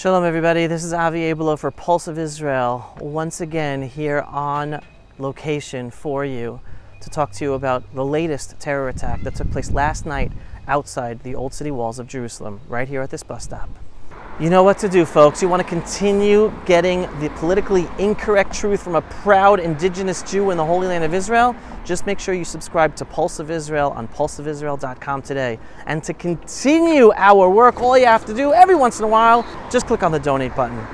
Shalom everybody, this is Avi Abelo for Pulse of Israel, once again here on location for you to talk to you about the latest terror attack that took place last night outside the old city walls of Jerusalem, right here at this bus stop. You know what to do, folks. You want to continue getting the politically incorrect truth from a proud indigenous Jew in the Holy Land of Israel? Just make sure you subscribe to Pulse of Israel on pulseofisrael.com today. And to continue our work, all you have to do every once in a while, just click on the donate button.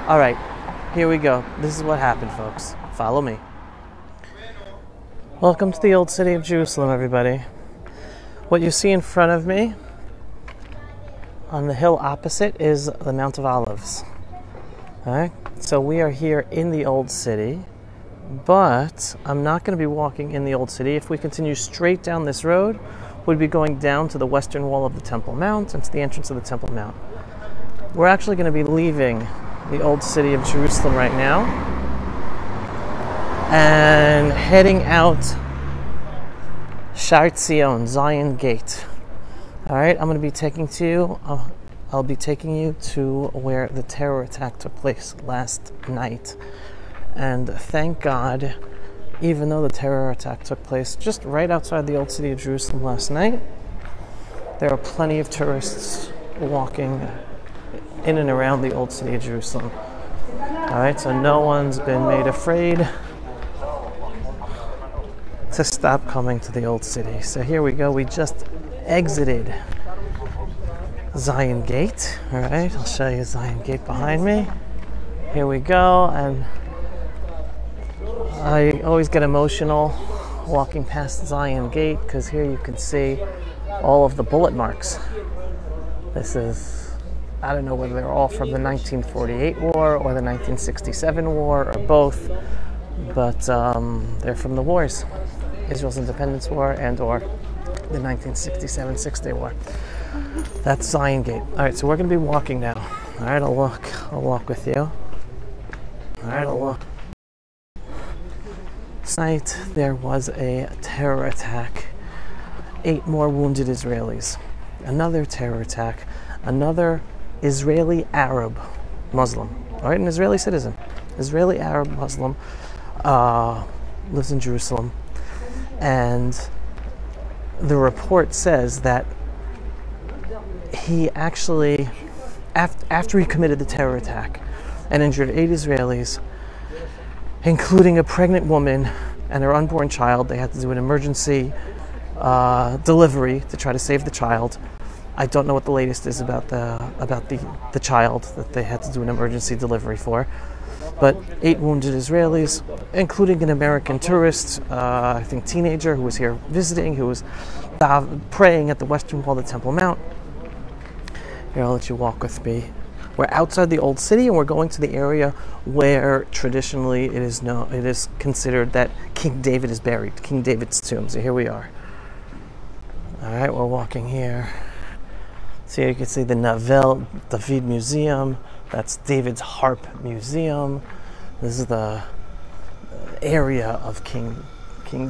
All right, here we go. This is what happened, folks. Follow me. Welcome to the old city of Jerusalem, everybody. What you see in front of me on the hill opposite is the Mount of Olives. All right, so we are here in the old city, but I'm not going to be walking in the old city. If we continue straight down this road, we'd be going down to the western wall of the Temple Mount and to the entrance of the Temple Mount. We're actually going to be leaving the old city of Jerusalem right now and heading out Shar Tzion, Zion Gate. All right, I'm going to be taking you to where the terror attack took place last night. And thank God, even though the terror attack took place just right outside the old city of Jerusalem last night, there are plenty of tourists walking in and around the old city of Jerusalem. All right, so no one's been made afraid to stop coming to the old city. So here we go. We just exited Zion Gate. All right, I'll show you Zion Gate behind me. Here we go, and I always get emotional walking past Zion Gate because here you can see all of the bullet marks. This is, I don't know whether they're all from the 1948 war or the 1967 war or both, but they're from the wars, Israel's independence war and or the 1967 Six-Day War. That's Zion Gate. All right, so we're going to be walking now. All right, I'll walk with you. All right, I'll walk. Last night there was a terror attack. 8 more wounded Israelis. Another terror attack. Another Israeli Arab Muslim. All right, an Israeli citizen. Israeli Arab Muslim lives in Jerusalem, and the report says that he actually, after he committed the terror attack and injured 8 Israelis, including a pregnant woman and her unborn child, they had to do an emergency delivery to try to save the child. I don't know what the latest is about the child that they had to do an emergency delivery for. But 8 wounded Israelis, including an American tourist, I think teenager, who was here visiting, who was praying at the western wall of the Temple Mount. Here, I'll let you walk with me. We're outside the old city, and we're going to the area where traditionally it is considered that King David is buried, King David's tomb. So here we are. All right, we're walking here. So here you can see the Navel David Museum. That's David's Harp Museum. This is the area of King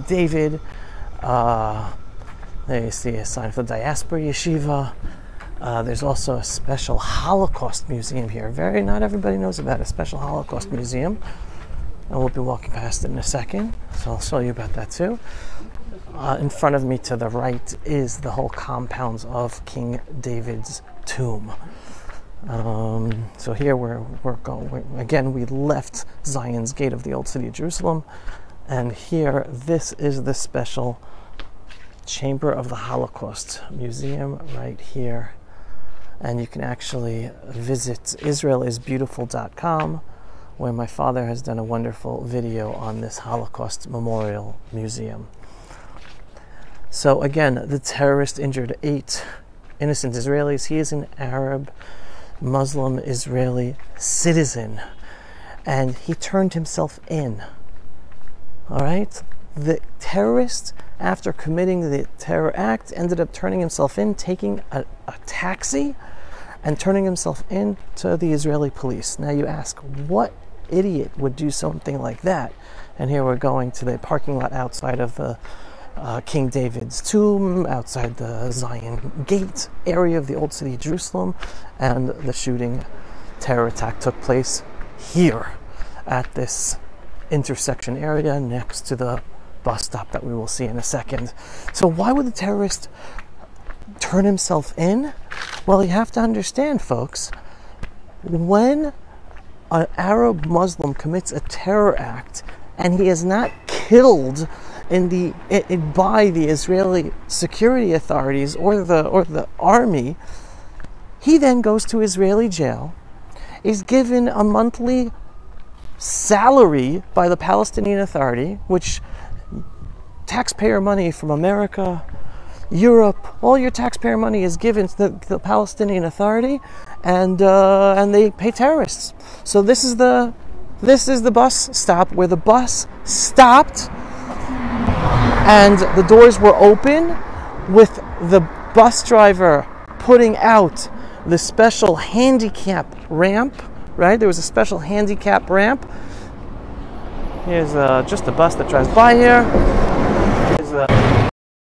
David. There you see a sign for the Diaspora Yeshiva. There's also a special Holocaust museum here. Not everybody knows about a special Holocaust museum. And we'll be walking past it in a second, so I'll show you about that too. In front of me to the right is the whole compounds of King David's tomb. So here we're going. Again, we left Zion's Gate of the old city of Jerusalem, and here, this is the special Chamber of the Holocaust Museum right here. And you can actually visit israelisbeautiful.com, where my father has done a wonderful video on this Holocaust Memorial Museum. So again, the terrorist injured 8 innocent Israelis. He is an Arab Muslim Israeli citizen, and he turned himself in. All right? The terrorist, after committing the terror act, ended up turning himself in, taking a taxi and turning himself in to the Israeli police. Now you ask, what idiot would do something like that? And here we're going to the parking lot outside of the King David's tomb, outside the Zion Gate area of the old city of Jerusalem, and the shooting terror attack took place here at this intersection area next to the bus stop that we will see in a second. So why would the terrorist turn himself in? Well, you have to understand, folks, when an Arab Muslim commits a terror act and he is not killed by the Israeli security authorities or the army, he then goes to Israeli jail, is given a monthly salary by the Palestinian Authority, which taxpayer money from America, Europe, all your taxpayer money is given to the Palestinian Authority, and they pay terrorists. So this is the bus stop where the bus stopped, and the doors were open, with the bus driver putting out the special handicap ramp. Right, there was a special handicap ramp. Here's just a bus that drives by here.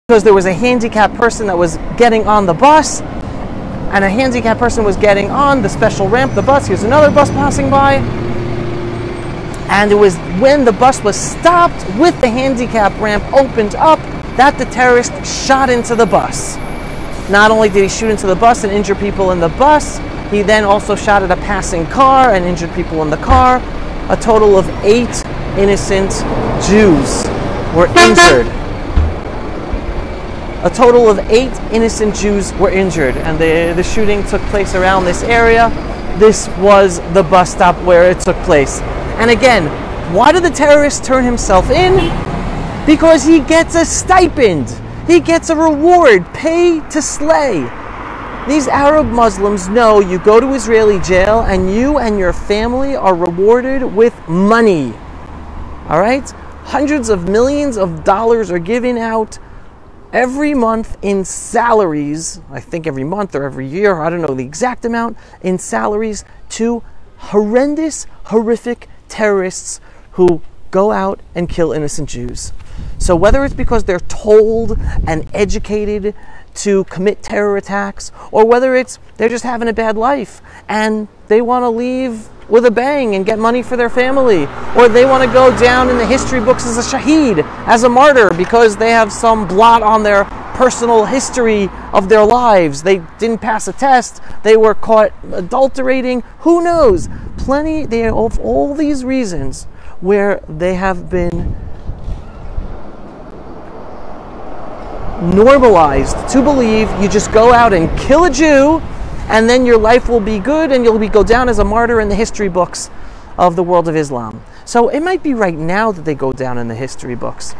Because there was a handicapped person that was getting on the bus, and a handicapped person was getting on the special ramp, the bus. Here's another bus passing by. And it was when the bus was stopped with the handicap ramp opened up that the terrorist shot into the bus. Not only did he shoot into the bus and injure people in the bus, he then also shot at a passing car and injured people in the car. A total of 8 innocent Jews were injured. A total of 8 innocent Jews were injured, and the shooting took place around this area. This was the bus stop where it took place. And again, why did the terrorist turn himself in? Because he gets a stipend. He gets a reward, pay to slay. These Arab Muslims know you go to Israeli jail and you and your family are rewarded with money. All right? Hundreds of millions of dollars are given out every month in salaries, I think every month or every year, I don't know the exact amount, in salaries to horrendous, horrific terrorists who go out and kill innocent Jews. So whether it's because they're told and educated to commit terror attacks, or whether it's they're just having a bad life and they want to leave with a bang and get money for their family, or they want to go down in the history books as a shaheed, as a martyr, because they have some blot on their personal history of their lives. They didn't pass a test, they were caught adulterating, who knows? Plenty, they have all these reasons where they have been normalized to believe you just go out and kill a Jew and then your life will be good and you'll go down as a martyr in the history books of the world of Islam. So it might be right now that they go down in the history books,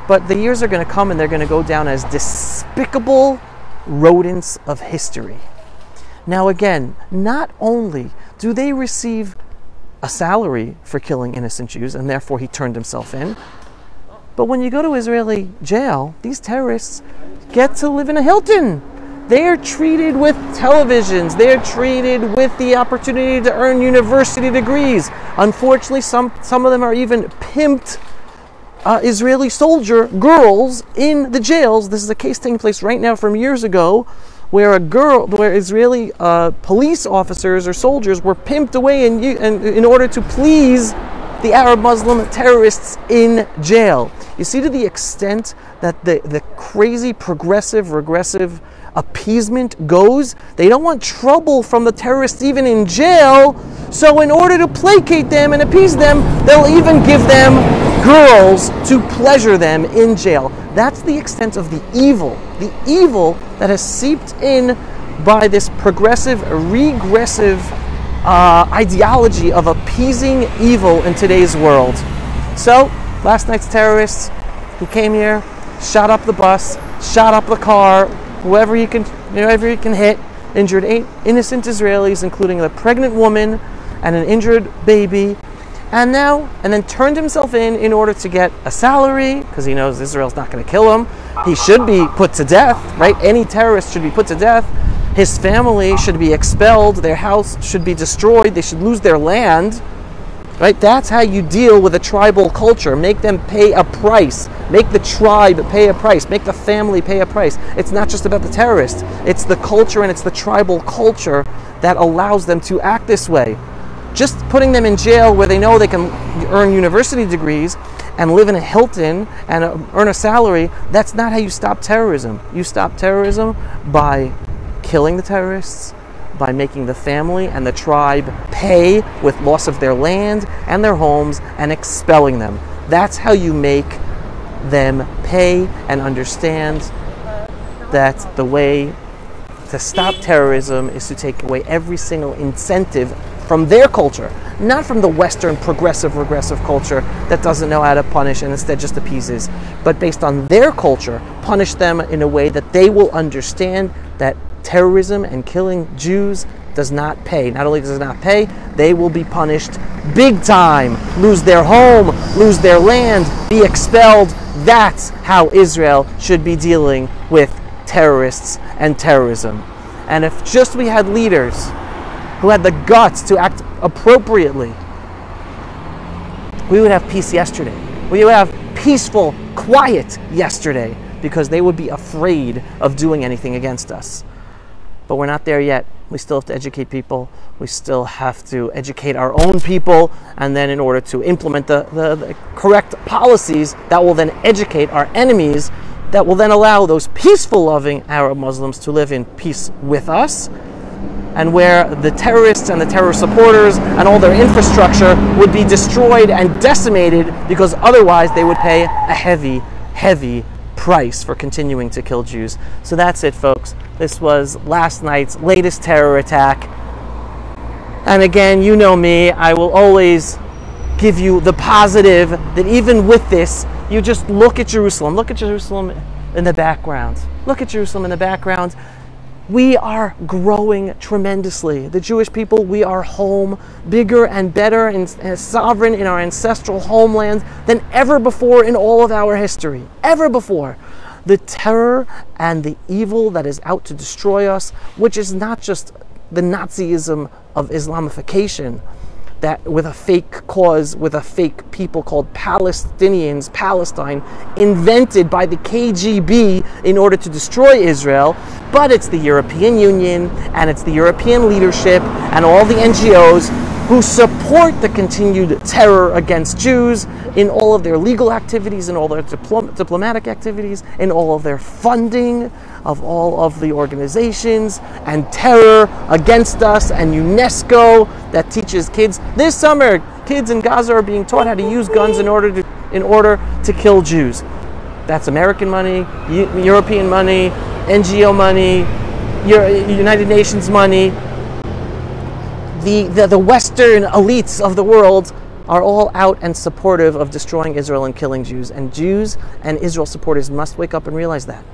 but the years are going to come and they're going to go down as despicable rodents of history. Now again, not only do they receive a salary for killing innocent Jews, and therefore he turned himself in, but when you go to Israeli jail, these terrorists get to live in a Hilton. They are treated with televisions. They are treated with the opportunity to earn university degrees. Unfortunately, some of them are even pimped Israeli soldier girls in the jails. This is a case taking place right now from years ago, where Israeli police officers or soldiers were pimped away in order to please the Arab Muslim terrorists in jail. You see, to the extent that the crazy progressive, regressive appeasement goes, they don't want trouble from the terrorists even in jail, so in order to placate them and appease them, they'll even give them girls to pleasure them in jail. That's the extent of the evil that has seeped in by this progressive, regressive ideology of appeasing evil in today's world. So, last night's terrorists who came here, shot up the bus, shot up the car, whoever he can hit, injured 8 innocent Israelis, including a pregnant woman and an injured baby, and then turned himself in order to get a salary, because he knows Israel's not going to kill him. He should be put to death, right? Any terrorist should be put to death. His family should be expelled. Their house should be destroyed. They should lose their land. Right? That's how you deal with a tribal culture. Make them pay a price. Make the tribe pay a price. Make the family pay a price. It's not just about the terrorists. It's the culture, and it's the tribal culture that allows them to act this way. Just putting them in jail where they know they can earn university degrees and live in a Hilton and earn a salary, that's not how you stop terrorism. You stop terrorism by killing the terrorists, by making the family and the tribe pay with loss of their land and their homes and expelling them. That's how you make them pay and understand that the way to stop terrorism is to take away every single incentive from their culture, not from the Western progressive, regressive culture that doesn't know how to punish and instead just appeases, but based on their culture, punish them in a way that they will understand that terrorism and killing Jews does not pay. Not only does it not pay, they will be punished big time, lose their home, lose their land, be expelled. That's how Israel should be dealing with terrorists and terrorism. And if just we had leaders who had the guts to act appropriately, we would have peace yesterday. We would have peaceful, quiet yesterday, because they would be afraid of doing anything against us. But we're not there yet. We still have to educate people. We still have to educate our own people, and then in order to implement the correct policies that will then educate our enemies, that will then allow those peaceful, loving Arab Muslims to live in peace with us, and where the terrorists and the terror supporters and all their infrastructure would be destroyed and decimated, because otherwise they would pay a heavy, heavy price for continuing to kill Jews. So that's it, folks. This was last night's latest terror attack. And again, you know me, I will always give you the positive, that even with this, you just look at Jerusalem. Look at Jerusalem in the background. Look at Jerusalem in the background. We are growing tremendously. The Jewish people, we are home, bigger and better and sovereign in our ancestral homeland than ever before in all of our history. Ever before. The terror and the evil that is out to destroy us, which is not just the Nazism of Islamification, that with a fake cause, with a fake people called Palestinians, Palestine, invented by the KGB in order to destroy Israel, but it's the European Union and it's the European leadership and all the NGOs who support the continued terror against Jews in all of their legal activities, in all their diplomatic activities, in all of their funding of all of the organizations, and terror against us, and UNESCO that teaches kids. This summer, kids in Gaza are being taught how to use guns in order to kill Jews. That's American money, European money, NGO money, United Nations money. The Western elites of the world are all out and supportive of destroying Israel and killing Jews. And Jews and Israel supporters must wake up and realize that.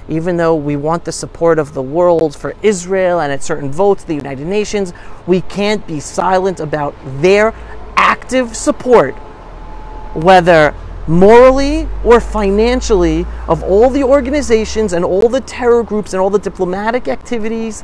Even though we want the support of the world for Israel and at certain votes, the United Nations, we can't be silent about their active support, whether morally or financially, of all the organizations and all the terror groups and all the diplomatic activities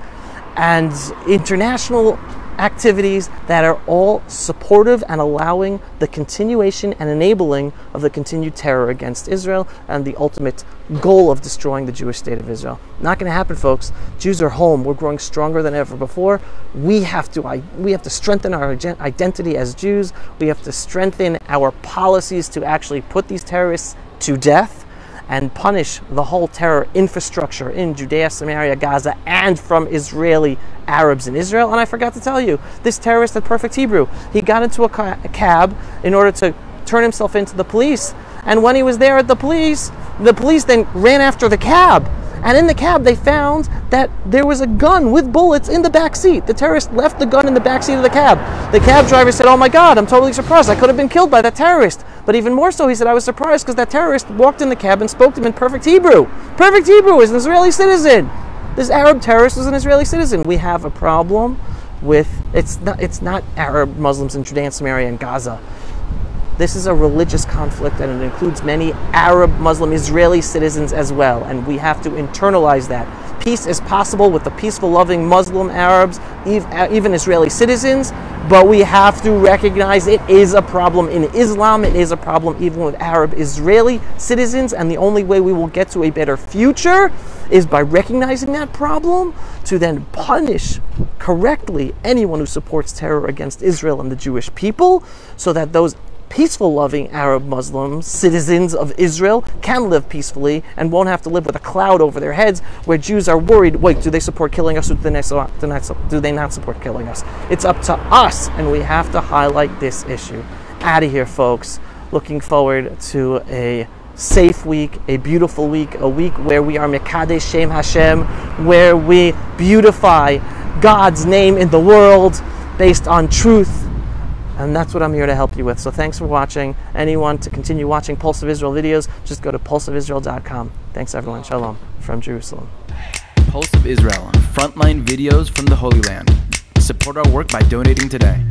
and international activities that are all supportive and allowing the continuation and enabling of the continued terror against Israel and the ultimate goal of destroying the Jewish state of Israel. Not going to happen, folks. Jews are home. We're growing stronger than ever before. We have to strengthen our identity as Jews. We have to strengthen our policies to actually put these terrorists to death and punish the whole terror infrastructure in Judea, Samaria, Gaza, and from Israeli Arabs in Israel. And I forgot to tell you, this terrorist at Perfect Hebrew, he got into a cab in order to turn himself into the police. And when he was there at the police then ran after the cab. And in the cab, they found that there was a gun with bullets in the back seat. The terrorist left the gun in the back seat of the cab. The cab driver said, "Oh my God, I'm totally surprised. I could have been killed by that terrorist." But even more so, he said, "I was surprised because that terrorist walked in the cab and spoke to him in Perfect Hebrew." Perfect Hebrew is an Israeli citizen. This Arab terrorist is an Israeli citizen. We have a problem with, it's not Arab Muslims in Judea and Samaria and Gaza. This is a religious conflict, and it includes many Arab Muslim Israeli citizens as well, and we have to internalize that. peace is possible with the peaceful, loving Muslim Arabs, even Israeli citizens, but we have to recognize it is a problem in Islam. It is a problem even with Arab Israeli citizens, and the only way we will get to a better future is by recognizing that problem, to then punish correctly anyone who supports terror against Israel and the Jewish people, so that those peaceful, loving Arab Muslims, citizens of Israel, can live peacefully and won't have to live with a cloud over their heads where Jews are worried, wait, do they support killing us or do they not support killing us? It's up to us, and we have to highlight this issue. Out of here, folks. Looking forward to a safe week, a beautiful week, a week where we are Mekadesh Shem Hashem, where we beautify God's name in the world based on truth. And that's what I'm here to help you with. So thanks for watching. Anyone to continue watching Pulse of Israel videos, just go to pulseofisrael.com. Thanks everyone. Shalom from Jerusalem. Pulse of Israel, frontline videos from the Holy Land. Support our work by donating today.